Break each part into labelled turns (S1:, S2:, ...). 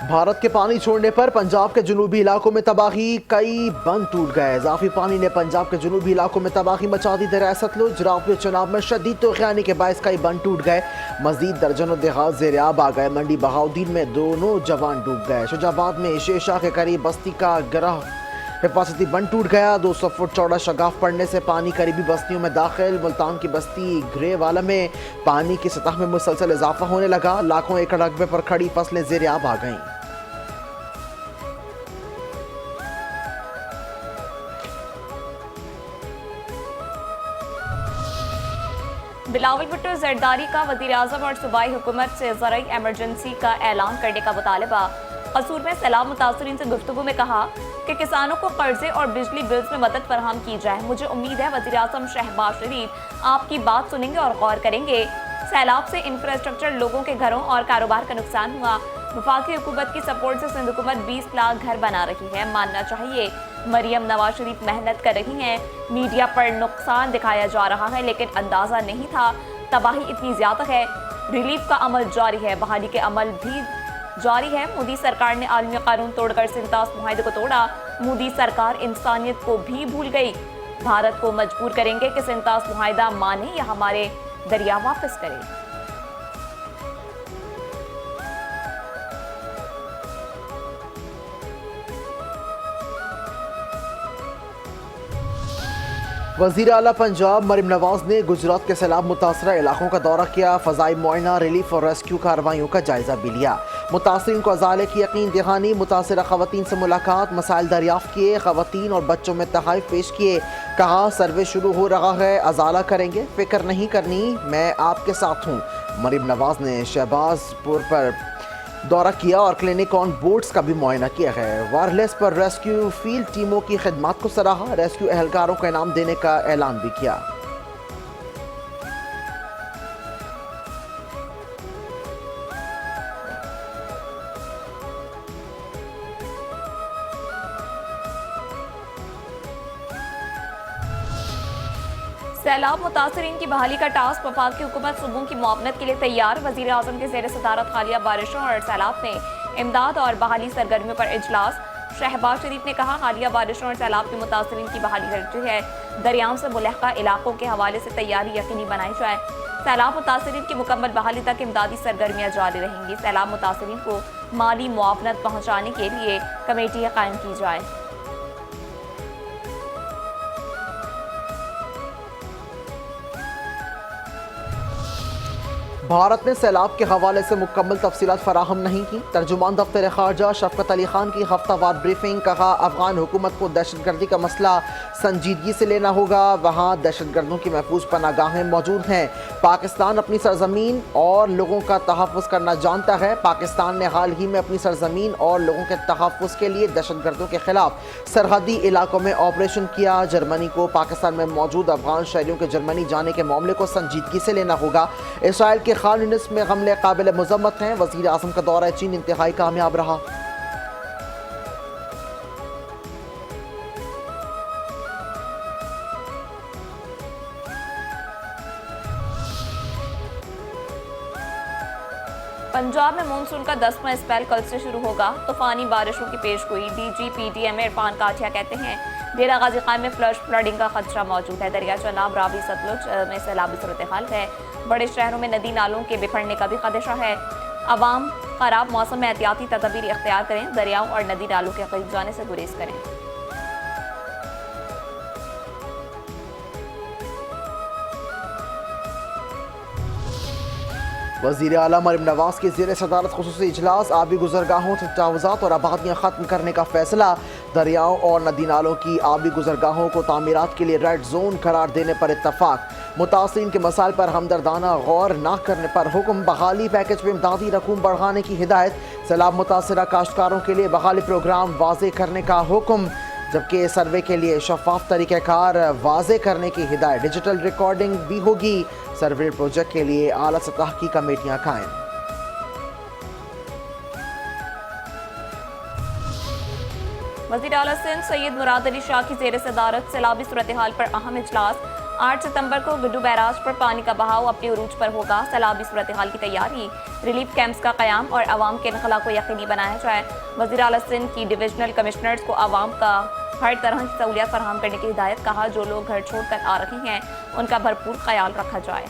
S1: भारत के पानी छोड़ने पर पंजाब के जुनूबी इलाकों में तबाही, कई बंद टूट गए। इजाफी पानी ने पंजाब के जुनूबी इलाकों में तबाही मचा दी। दरिया सतलुज रावपुर चुनाव में शदीद तूफ़ानी के बायस कई बंद टूट गए। मजीद दर्जनों देहात ज़ेर-ए-आब आ गए। मंडी बहाउद्दीन में दोनों जवान डूब गए। शुजाबाद में शेरशाह के करीब बस्ती का गिरह हिफाजती बंद टूट गया। 200 फुट चौड़ा शगाफ पड़ने से पानी करीबी बस्तियों में दाखिल। मुल्तान की बस्ती ग्रेवाला में पानी की सतह में मुसलसल इजाफा होने लगा। लाखों एकड़ रकबे पर खड़ी फसलें ज़ेर-ए-आब आ गईं।
S2: बिलावल भुट्टो जरदारी का वज़ीर-ए-आज़म और सूबाई हुकूमत से ज़रूरी एमरजेंसी का ऐलान करने का मुतालबा। कसूर में सैलाब मुतासरीन से गुफ्तगू में कहा कि किसानों को कर्जे और बिजली बिल्स में मदद फराहम की जाए। मुझे उम्मीद है वज़ीर-ए-आज़म शहबाज शरीफ आपकी बात सुनेंगे और गौर करेंगे। सैलाब से इंफ्रास्ट्रक्चर, लोगों के घरों और कारोबार का नुकसान हुआ। वफाकी हुकूमत की सपोर्ट से सिंध हुकूमत 20 लाख घर बना रही है। मानना चाहिए मरियम नवाज शरीफ मेहनत कर रही हैं। मीडिया पर नुकसान दिखाया जा रहा है लेकिन अंदाजा नहीं था तबाही इतनी ज्यादा है। रिलीफ का अमल जारी है, बहाली के अमल भी जारी है। मोदी सरकार ने आलमी कानून तोड़कर सिंतास मुआहदे को तोड़ा। मोदी सरकार इंसानियत को भी भूल गई। भारत को मजबूर करेंगे कि सिंतास मुआहदा माने या हमारे दरिया वापस करे।
S1: वज़ीर आला पंजाब मरियम नवाज ने गुजरात के सैलाब मुतासरा इलाकों का दौरा किया। फ़ज़ाई मुआयना, रिलीफ और रेस्क्यू कार्रवाइयों का जायजा भी लिया। मुतासरीन को अज़ाले की यकीन दहानी, मुतासरा ख़वातीन से मुलाकात, मसाइल दरियाफ़्त किए, ख़वातीन और बच्चों में तहाइफ पेश किए। कहा सर्वे शुरू हो रहा है, अज़ाला करेंगे, फ़िक्र नहीं करनी, मैं आपके साथ हूँ। मरियम नवाज ने शहबाजपुर पर दौरा किया और क्लिनिक ऑन बोट्स का भी मुआयना किया है। वायरलेस पर रेस्क्यू फील्ड टीमों की खिदमत को सराहा। रेस्क्यू एहलकारों को इनाम देने का ऐलान भी किया।
S2: सैलाब मुतासरीन की बहाली का टास्क वफाक की हुकूमत सूबों की मुआवनत के लिए तैयार। वज़ीर आज़म के ज़ेर सदारत हालिया बारिशों और सैलाब में इमदाद और बहाली सरगर्मियों पर इजलास। शहबाज शरीफ ने कहा हालिया बारिशों और सैलाब के मुतासरीन की बहाली जरूरी है। दरियाओं से मुलहका इलाकों के हवाले से तैयारी यकीनी बनाई जाए। सैलाब मुतासरीन की मुकम्मल बहाली तक इमदादी सरगर्मियाँ जारी रहेंगी। सैलाब मुतासरीन को माली मुआवनत पहुँचाने के लिए कमेटियाँ कायम की जाए।
S1: भारत ने सैलाब के हवाले से मुकम्मल तफसीलात फराहम नहीं की। तर्जुमान दफ्तर खारजा शफकत अली खान की हफ्तावार ब्रीफिंग। कहा अफगान हुकूमत को दहशतगर्दी का मसला संजीदगी से लेना होगा। वहाँ दहशतगर्दों की महफूज पनागाहें मौजूद हैं। पाकिस्तान अपनी सरजमीन और लोगों का तहफ़्फ़ुज़ करना जानता है। पाकिस्तान ने हाल ही में अपनी सरजमीन और लोगों के तहफ़्फ़ुज़ के लिए दहशतगर्दों के खिलाफ सरहदी इलाकों में ऑपरेशन किया। जर्मनी को पाकिस्तान में मौजूद अफगान शहरियों के जर्मनी जाने के मामले को संजीदगी से लेना होगा। इसराइल के खान यूनिस में हमले काबिल मज़म्मत हैं। वज़ीर आज़म का दौरा चीन इंतहाई कामयाब रहा।
S2: पंजाब में मानसून का 10वां स्पेल कल से शुरू होगा। तूफानी बारिशों की पेशगोई। डीजी पीडीएम इरफान काठिया कहते हैं डेरा गाजी खान में फ्लडिंग का खदशा मौजूद है। दरिया चनाब, रावी, सतलुज में सैलाबी सूरत हाल है। बड़े शहरों में नदी नालों के बिखरने का भी खदशा है। अवाम खराब मौसम में एहतियाती तदबीर इख्तियार करें। दरियाओं और नदी नालों के करीब जाने से गुरेज करें।
S1: वज़ीर आला मरियम नवाज की ज़ेर सदारत खुसूसी इजलास। आबी गुजरगाहों, तजावुज़ात और आबादियाँ ख़त्म करने का फैसला। दरियाओं और नदी नालों की आबी गुजरगाहों को तामीरात के लिए रेड जोन करार देने पर इत्तफाक। मुतासरीन के मसाइल पर हमदर्दाना गौर न करने पर हुक्म। बहाली पैकेज में इमदादी रकूम बढ़ाने की हिदायत। सैलाब मुतासरा काश्तकारों के लिए बहाली प्रोग्राम वाज़े करने का हुक्म, जबकि सर्वे के लिए शफाफ तरीक़ाकार वाज़े करने की हिदायत। डिजिटल रिकॉर्डिंग भी होगी। सर्वे प्रोजेक्ट के लिए आला सतह की कमेटियाँ कायम।
S2: वज़ीर आला सिंध सैयद मुराद अली शाह की ज़ेर सदारत सैलाबी सूरत हाल पर अहम इजलास। 8 सितंबर को गुड्डू बैराज पर पानी का बहाव अपने उरूज पर होगा। सैलाबी सूरत हाल की तैयारी, रिलीफ कैंप्स का क़याम और आवाम के इनखला को यकीनी बनाया जाए। वज़ीर आला सिंध की डिविजनल कमिश्नर्स को आवाम का हर तरह की सहूलियत फराहम करने की हिदायत। कहा, जो लोग घर छोड़ कर आ रहे हैं उनका भरपूर ख्याल रखा जाए।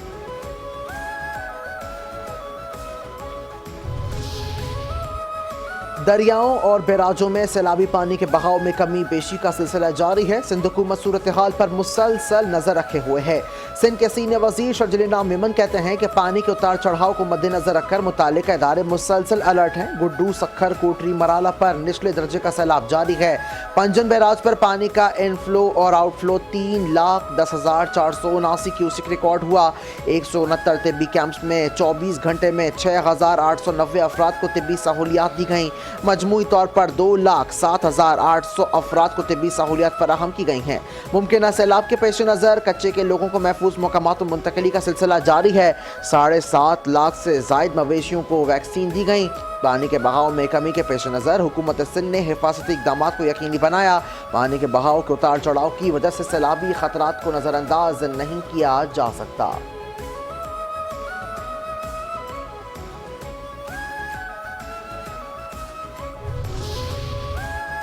S1: दरियाओं और बैराजों में सैलाबी पानी के बहाव में कमी बेशी का सिलसिला जारी है। सिंध हुकूमत सूरत हाल पर मुसलसल नजर रखे हुए है। सिंध के सीनियर वजीर शर्जिल नाम मेमन कहते हैं कि पानी के उतार चढ़ाव को मद्देनजर रखकर मुतालिका इदारे मुसलसल अलर्ट हैं। गुड्डू, सखर, कोटरी, मराला पर निचले दर्जे का सैलाब जारी है। पंजन बैराज पर पानी का इनफ्लो और आउटफ्लो 3,10,479 क्यूसिक रिकॉर्ड हुआ। 169 तिब्बी कैंप्स में 24 घंटे में 6,890 अफराद को तिब्बी सहूलियात दी गई। मजमूई तौर पर 2,07,800 अफराद को तिब्बी सहूलियात फराहम की गई हैं। मुमकिन सैलाब के पेश नज़र कच्चे के लोगों को महफूज मकामात मुंतकली का सिलसिला जारी है। 7.5 लाख से जायद मवेशियों को वैक्सीन दी गई। पानी के बहाव में कमी के पेश नज़र हुकूमत सिंध ने हिफाजती इक़दाम को यकीनी बनाया। पानी के बहाव के उतार चढ़ाव की वजह से सैलाबी खतरात को नज़रअंदाज नहीं किया जा सकता।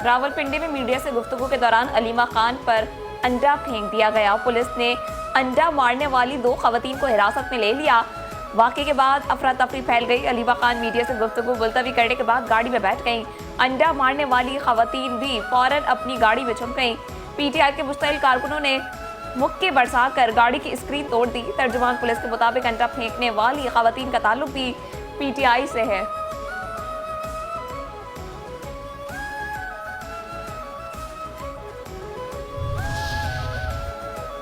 S2: रावलपिंडी में मीडिया से गुफ्तगू के दौरान अलीमा खान पर अंडा फेंक दिया गया। पुलिस ने अंडा मारने वाली 2 खवातीन को हिरासत में ले लिया। वाक़े के बाद अफरा तफरी फैल गई। अलीमा खान मीडिया से गुफ्तगू मुलतवी करने के बाद गाड़ी में बैठ गईं। अंडा मारने वाली खवातीन भी फौरन अपनी गाड़ी में छुप गईं। पीटीआई के मुस्तकिल कारकुनों ने मुक्के बरसा कर गाड़ी की स्क्रीन तोड़ दी। तर्जुमान पुलिस के मुताबिक अंडा फेंकने वाली खवातीन का ताल्लुक भी पीटीआई से है।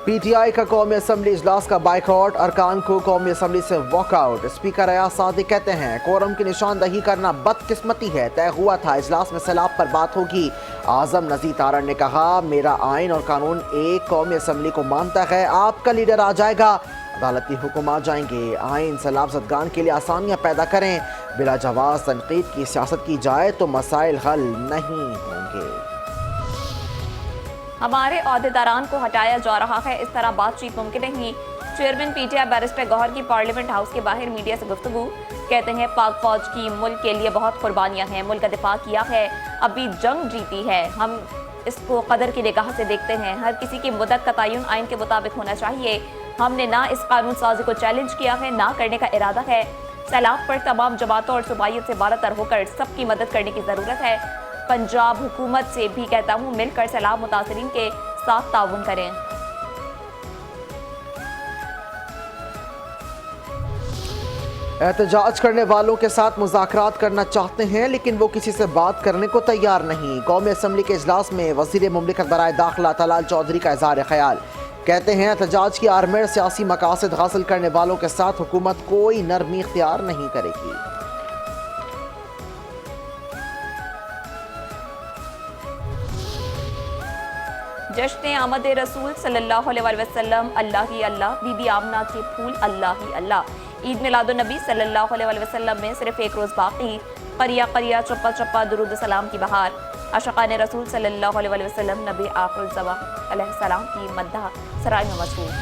S1: पीटीआई का कौमी असम्बली इजलास का बाइकआउट, अरकान को कौमी असम्बली से वॉकआउट। स्पीकर अयाज सादिक कहते हैं, कोरम की निशानदही करना बदकिस्मती है। तय हुआ था इजलास में सैलाब पर बात होगी। आजम नज़ीर तारण ने कहा, मेरा आइन और कानून एक कौमी असम्बली को मानता है। आपका लीडर आ जाएगा, अदालती हुक्म आ जाएंगे। आइन सैलाब ज़दगान के लिए आसानियाँ पैदा करें। बिला जवाज़ तनकीद की सियासत की जाए तो मसाइल हल नहीं होंगे।
S2: हमारे अहदेदारान को हटाया जा रहा है, इस तरह बातचीत मुमकिन नहीं। चेयरमैन पीटीआई बैरिस्टर गौहर की पार्लियामेंट हाउस के बाहर मीडिया से गुफ्तगू। कहते हैं, पाक फौज की मुल्क के लिए बहुत कुर्बानियां हैं, मुल्क का दिफा किया है, अभी जंग जीती है। हम इसको कदर की निगाह से देखते हैं। हर किसी की मुद्दत का तयन आइन के मुताबिक होना चाहिए। हमने ना इस कानून साजी को चैलेंज किया है, ना करने का इरादा है। सैलाब पर तमाम जमातों और सूबाइयत से बालातर होकर सबकी मदद करने की ज़रूरत है। पंजाब हुकूमत से भी कहता हूँ, मिलकर सैलाब मुतासरीन के साथ ताउन करें।
S1: एहतजाज करने वालों के साथ मुज़ाकरात करना चाहते हैं, लेकिन वो किसी से बात करने को तैयार नहीं। कौमी असम्बली के इजलास में वज़ीर मुमलिकत बराए दाखिला तलाल चौधरी का इज़हार ख्याल। कहते हैं, एहतजाज की आड़ में सियासी मकासद हासिल करने वालों के साथ हुकूमत कोई नरमी इख्तियार नहीं करेगी।
S2: जश्न आमद रसूल सल्लल्लाहु अलैहि वसल्लम, अल्लाह ही अल्लाह, बीबी आमना के फूल अल्लाह ही अल्लाह। ईद मिलादुन नबी सल्लल्लाहु अलैहि वसल्लम में सिर्फ एक रोज़ बाकी। करिया करिया चप्पा चप्पा दुरूद सलाम की बहार। आशिक़ान रसूल सल्लल्लाहु अलैहि वसल्लम नबी आखिरुल ज़मा अलैहिस्सलाम की मद्दाह सराय में मशहूर।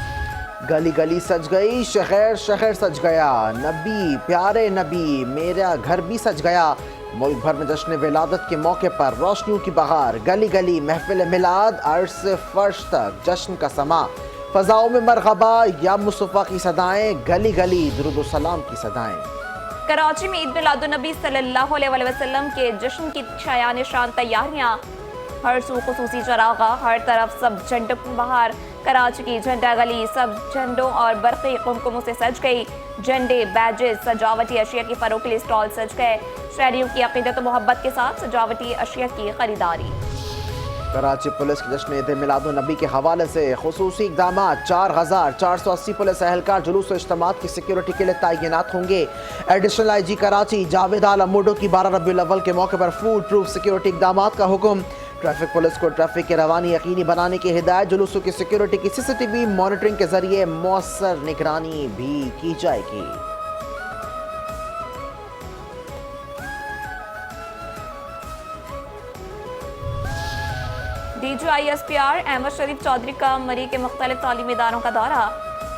S1: गली गली सज गई, शहर शहर सज गया। नबी प्यारे नबी, मेरा घर भी सज गया। मुल्क भर में जश्न विलादत के मौके पर रोशनियों की बहार। गली गली महफिल मिलाद, अर्श से फर्श तक जश्न का समा। फ़ज़ाओं में मरहबा या मुस्तफ़ा की सदाएं, गली गली दुरूद सलाम की सदाएं।
S2: कराची में ईद मिलादुन नबी सल्लल्लाहु अलैहि वसल्लम के जश्न की शायान शान तैयारियां। हर सू खुसूसी चरागा, हर तरफ सब झंडों की बहार। कराची की झंडा गली सब झंडों और बरक़ी कुमकुमों से सज गई। झंडे, बैजेस, सजावटी अशिया की फरोख्त के लिए स्टॉल सज गए। शहरियों की अक़ीदत और मोहब्बत के साथ सजावटी अशिया की खरीदारी।
S1: कराची पुलिस के जश्न ईद मिलादुन नबी के हवाले से खुसूसी इक़दाम। 4,480 पुलिस एहलकार जुलूस इज्तिमात की सिक्योरिटी के लिए तैनात होंगे। एडिशनल IG कराची जावेद आलम मोडो की 12 रबीउल अव्वल के मौके पर फूल प्रूफ सिक्योरिटी इक़दाम का हुक्म। ट्रैफिक पुलिस को ट्रैफिक की रवानी यकीनी बनाने की हिदायत। जुलूसों की सिक्योरिटी की CCTV मॉनिटरिंग के जरिए मौसर निगरानी भी की जाएगी।
S2: DGISPR अहमद शरीफ चौधरी का मरी के मुख्तलिफ तालीमी इदारों का दौरा,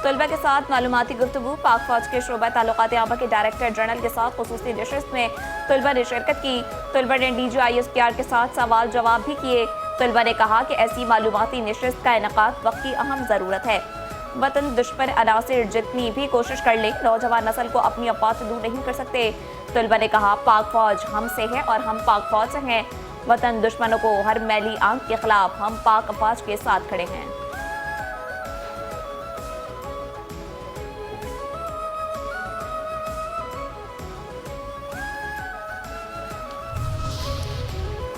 S2: तलबा के साथ मालूमाती गुफ्तगू। पाक फौज के शोबा ताल्लुकात आमा के डायरेक्टर जनरल के साथ खुसूसी नशिस्त में तलबा ने शिरकत की। तलबा ने DGISPR के साथ सवाल जवाब भी किए। तलबा ने कहा कि ऐसी मालूमाती नशिस्त का इनेकाद वक्त की अहम ज़रूरत है। वतन दुश्मन अनासिर जितनी भी कोशिश कर ले, नौजवान नस्ल को अपनी अफवाह से दूर नहीं कर सकते। तलबा ने कहा, पाक फौज हमसे है और हम पाक फौज से हैं। वतन दुश्मनों को हर मैली आंख के खिलाफ हम पाक अफवाज के साथ खड़े हैं।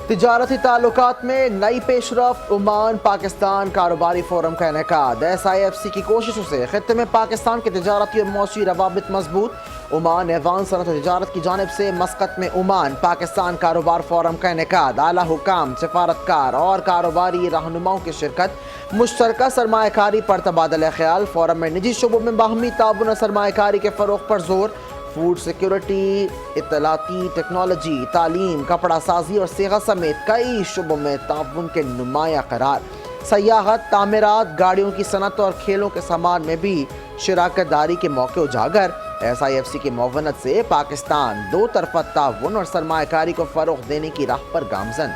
S1: तिजारती ताल्लुकात में नई पेशरफ, ओमान पाकिस्तान कारोबारी फोरम का इनेकाद। SIFC की कोशिशों से खित्ते में पाकिस्तान के तिजारती और मौसी रवाबित मजबूत। ओमान ऐवान सनत और तिजारत की जानिब से मस्कत में ओमान पाकिस्तान कारोबार फोरम का इनेकाद। आला हुकाम, सफारतकार और कारोबारी रहनुमाओं की शिरकत। मुश्तरका सरमायाकारी पर तबादला ख्याल। फोरम में निजी शोबों में बाहमी ताउन और सरमायाकारी के फ़रोग़ पर जोर। फूड सिक्योरिटी, इत्तलाती टेक्नोलॉजी, तालीम, कपड़ा साजी और सेहत समेत कई शोबों में ताउन के नुमाया करार। सयाहत, तामीरात, गाड़ियों की सनत और खेलों के सामान में भी शराकत दारी के मौके उजागर। SIFC की मुआवनत से पाकिस्तान दो तरफा ताउन और सरमायाकारी को फ़रोग़ देने की राह पर गामज़न।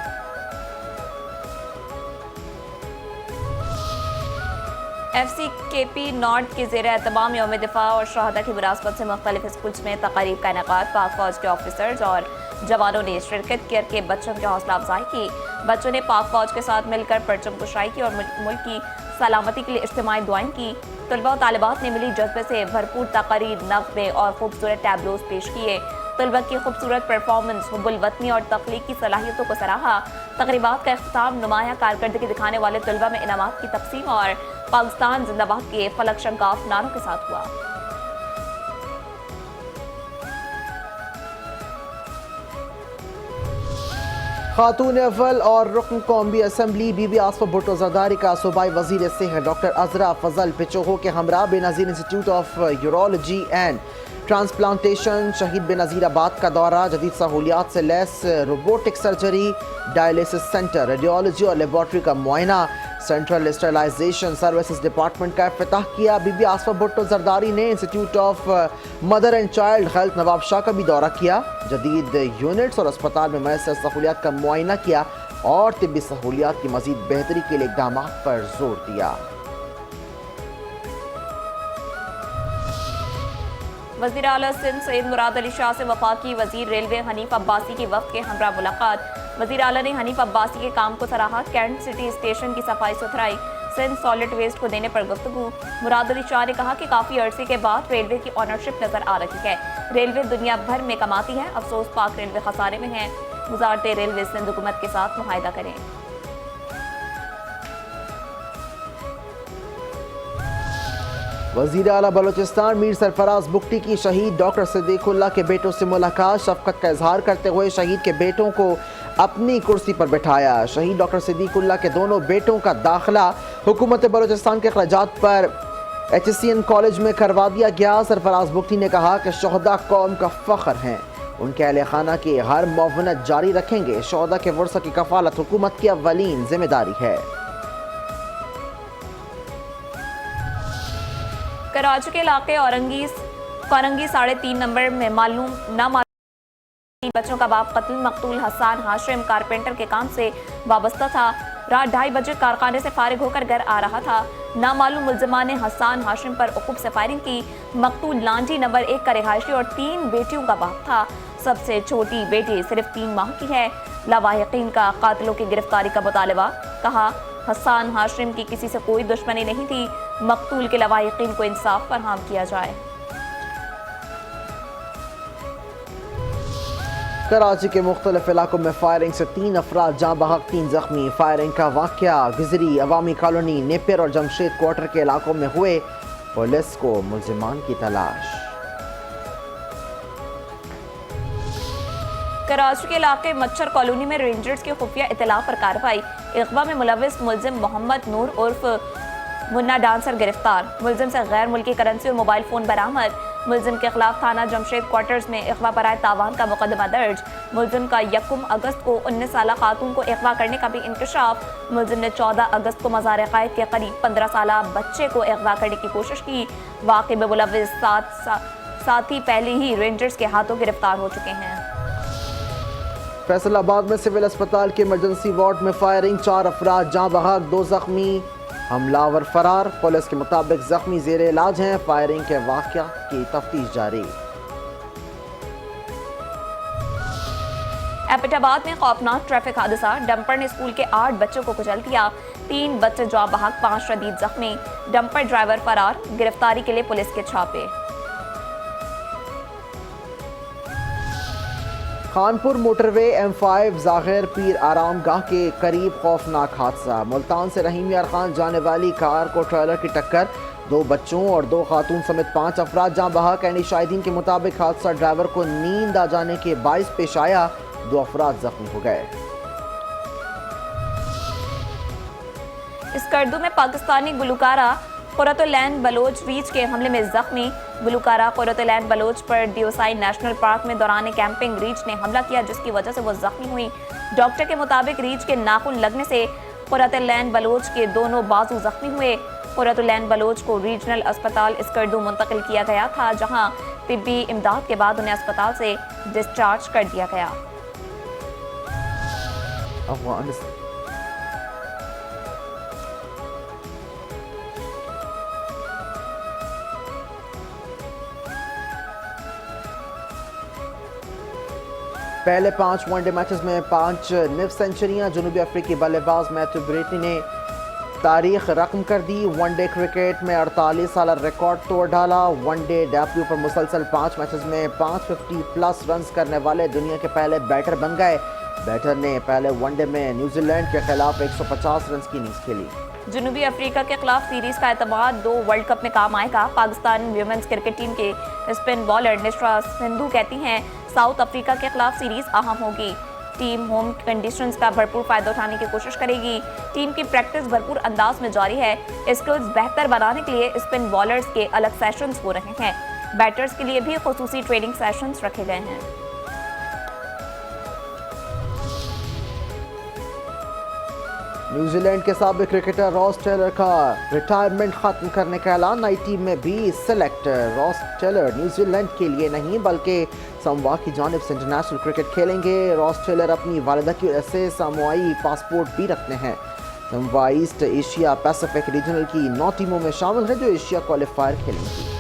S2: FCKP नॉर्थ के ज़ेर एहतमाम यौम दिफा और शहादा की मुनासबत से मुख्तलिफ स्कूल्स में तक़रीब का इनेकाद। पाक फौज के ऑफिसर्स और जवानों ने शिरकत करके बच्चों की हौसला अफजाई की। बच्चों ने पाक फौज के साथ मिलकर परचम कुशाई की और मुल्क की सलामती के लिए इज्तिमाई दुआएं की। तलबा और तालिबात ने मिली जज्बे से भरपूर तक़रीर, नग़मे और खूबसूरत टैबलोज पेश किए। तलबा की खूबसूरत परफॉर्मेंस, हुब्बुल वतनी और तख्लीक की सलाहियतों को सराहा। तक़रीबात का इख्तिताम नुमाया कारकर्दगी दिखाने वाले तलबा में इनामात की तकसीम और पाकिस्तान जिंदाबाद के फलक शंकाफ नारों के साथ हुआ।
S1: खातून अव्वल और रुकन कौमी असम्बली बीबी आसफा भुट्टो जरदारी का सूबाई वज़ीर सेहत डॉक्टर अजरा फजल पिचोहो के हमरा Benazir institute of urology and transplantation Shaheed Benazirabad का दौरा। जदीद सहूलियात से लैस robotic surgery, dialysis centre, radiology और लेबॉर्ट्री का मुआयना। सेंट्रल स्टरलाइजेशन सर्विसेज डिपार्टमेंट का इफ्तिताह किया। बीबी आसफा भुट्टो जरदारी ने institute of mother and child health Nawab Shah का भी दौरा किया। जदीद यूनिट्स और अस्पताल में मैसर सहूलियात का मुआयना किया और तिब्बी सहूलियात की मजीद बेहतरी के लिए इक़दाम पर जोर दिया।
S2: वज़ीर आला सिंध सैयद मुराद अली शाह से वफाकी वज़ीर रेलवे हनीफ अब्बासी की वफ़द के हमरा मुलाकात। वज़ीर आला ने हनीफ अब्बासी के काम को सराहा। कैंट सिटी स्टेशन की सफाई सुथराई, सिंध सॉलिड वेस्ट को देने पर गुफ्तगू। मुराद अली शाह ने कहा कि काफ़ी अरसे के बाद रेलवे की ऑनरशिप नज़र आ रही है। रेलवे दुनिया भर में कमाती है, अफसोस पाक रेलवे खसारे में है। वज़ारत रेलवे सिंध हुकूमत के साथ मुआहिदा करें।
S1: वज़ीर आला बलोचिस्तान मीर सरफराज बुगटी की शहीद डॉक्टर सिद्दीकुल्लाह के बेटों से मुलाकात। शफकत का इजहार करते हुए शहीद के बेटों को अपनी कुर्सी पर बिठाया। शहीद डॉक्टर सिद्दीकुल्लाह के दोनों बेटों का दाखिला हुकूमत बलोचिस्तान के अखराजात पर HSCN कॉलेज में करवा दिया गया। सरफराज बुगटी ने कहा कि शोहदा कौम का फ़ख्र हैं, उनके अहले खाना की हर मुआवनत जारी रखेंगे। शोहदा के वर्सा की कफालत हुकूमत की अव्वलीन जिम्मेदारी है।
S2: कराची के इलाके औरंगी 3.5 नंबर में मालूम बच्चों का बाप कत्ल मकतूल हसन हाशिम कारपेंटर के काम से वाबस्ता था। रात 2:30 बजे कारखाने से फारिग होकर घर आ रहा था। नामालूम मुल्जिमा ने हसन हाशिम पर उक़ूब से फायरिंग की। मकतूल लांजी नंबर 1 का रिहायशी और 3 बेटियों का बाप था। सबसे छोटी बेटी सिर्फ 3 माह की है। लावाहिकीन का कातिलों की गिरफ्तारी का मुतालबा। कहा, हसन हाशिम की किसी से कोई दुश्मनी नहीं थी। मकतूल के लावाहिकीन को इंसाफ फरहम किया जाए।
S1: कराची के मुख्तलिफ इलाकों में फायरिंग से 3 अफराद जाँ बहक, 3 जख्मी। फायरिंग का वाक़या गुजरी अवामी कॉलोनी, नेपियर और जमशेद क्वार्टर के इलाकों में हुए। पुलिस को मुल्जिमान की तलाश।
S2: कराची के इलाके मच्छर कॉलोनी में रेंजर्स की खुफिया इतला पर कार्रवाई। इग़वा में मुलविस मुल्जिम मोहम्मद नूर उर्फ मुन्ना डांसर गिरफ्तार। मुल्जिम से गैर मुल्की करेंसी और मोबाइल फ़ोन बरामद। मुलजिम के खिलाफ थाना जमशेद क्वार्टर्स में अगवा बराए तावान का मुकदमा दर्ज। मुलजिम का 1 अगस्त को 19 साल खातून को अगवा करने का भी इंकशाफ। मुलजिम ने 14 अगस्त को मज़ार क़ायद के करीब 15 साल बच्चे को अगवा करने की कोशिश की। वाक़े में मुलव्विस साथी पहले ही रेंजर्स के हाथों गिरफ्तार हो चुके हैं।
S1: फैसलाबाद में सिविल अस्पताल के इमरजेंसी वार्ड में फायरिंग, 4 अफराद जाँ बहक, 2 जख्मी, हमलावर फरार। पुलिस के मुताबिक जख्मी जेर इलाज हैं। फायरिंग के वाक़या की तफ्तीश जारी।
S2: एबटाबाद में खौफनाक ट्रैफिक हादसा, डंपर ने स्कूल के 8 बच्चों को कुचल दिया। 3 बच्चे जाँ बहक, 5 शदीद जख्मी। डंपर ड्राइवर फरार, गिरफ्तारी के लिए पुलिस के छापे।
S1: खानपुर मोटरवे M5 जाहिर पीर आरामगाह के करीब खौफनाक हादसा। मुल्तान से रहीम यार खान जाने वाली कार को ट्रेलर की टक्कर, 2 बच्चों और 2 खातून समेत 5 अफराद जाँ बहक। एनी शाहिदीन के मुताबिक हादसा ड्राइवर को नींद आ जाने के बाइस पेश आया, 2 अफराद जख्मी हो गए।
S2: स्कर्दू में पाकिस्तानी गुलकारा कुरतुलैन बलोच रीच के हमले में जख्मी। गुलकारा कुरतुलैन बलोच पर दियोसाई नेशनल पार्क में दौरान कैंपिंग रीच ने हमला किया, जिसकी वजह से वो जख्मी हुई। डॉक्टर के मुताबिक रीच के नाखून लगने से कुरतुलैन बलोच के दोनों बाजू जख्मी हुए। कुरतुलैन बलोच को रीजनल अस्पताल स्कर्दू मुंतकिल किया गया था, जहां तिब्बी इमदाद के बाद उन्हें अस्पताल से डिस्चार्ज कर दिया गया।
S1: पहले 5 वनडे मैचेस में 5 निफ सेंचुरियां। जनूबी अफ्रीकी बल्लेबाज मैथ्यू ब्रेटी ने तारीख रकम कर दी। वनडे क्रिकेट में 48 साल रिकॉर्ड तोड़ डाला। वनडे डेब्यू पर मुसलसल 5 मैचेस में 550 प्लस रन्स करने वाले दुनिया के पहले बैटर बन गए। बैटर ने पहले वनडे में न्यूजीलैंड के खिलाफ 150 रन की इनिंग्स खेली।
S2: जनूबी अफ्रीका के खिलाफ सीरीज का एतमाद 2 वर्ल्ड कप में काम आएगा। पाकिस्तान वुमेन्स क्रिकेट टीम के स्पिन बॉलर निशरा सिंधु कहती हैं साउथ अफ्रीका के खिलाफ सीरीज अहम होगी। टीम होम कंडीशंस का भरपूर फायदा उठाने की कोशिश करेगी। टीम की प्रैक्टिस भरपूर अंदाज में जारी है। स्किल्स बेहतर बनाने के लिए स्पिन बॉलर्स के अलग सेशंस हो रहे हैं। बैटर्स के लिए भी खुसूसी ट्रेनिंग सेशंस रखे गए हैं।
S1: न्यूजीलैंड के साबिक क्रिकेटर रॉस टेलर का रिटायरमेंट खत्म करने का ऐलान। नई टीम में भी सिलेक्टर। रॉस टेलर न्यूजीलैंड के लिए नहीं बल्कि समोआ की जानिब से इंटरनेशनल क्रिकेट खेलेंगे। रॉस टेलर अपनी वालिदा की वजह से समोआई पासपोर्ट भी रखते हैं। Samoa east Asia Pacific regional की 9 टीमों में शामिल है जो एशिया क्वालिफायर खेलेंगी।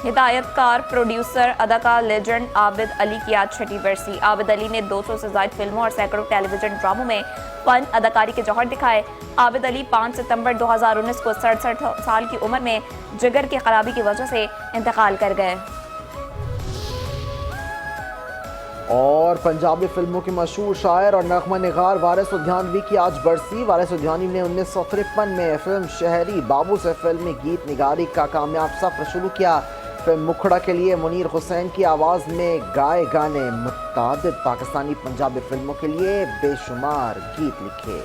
S2: हिदायतकार, प्रोड्यूसर, अदाकार लेजेंड आबिद अली की आज 6ठी बरसी। आबिद अली ने 200 से ज्यादा फिल्मों और सैकड़ों टेलीविजन ड्रामों में फन अदाकारी के जौहर दिखाए। आबिद अली 5 सितंबर 2019 को 67 साल की उम्र में जिगर की खराबी की वजह से इंतकाल कर गए।
S1: और पंजाबी फिल्मों के मशहूर शायर और नगमा निगार वारिस उद्यानवी की आज बरसी। वारिस उद्यानवी ने 1953 में फिल्म शहरी बाबू से फिल्मी गीत निगारी का कामयाब सफर शुरू किया। फिल्म मुखड़ा के लिए मुनीर हुसैन की आवाज़ में गाए गाने मुतादिद पाकिस्तानी पंजाबी फिल्मों के लिए बेशुमार गीत लिखे।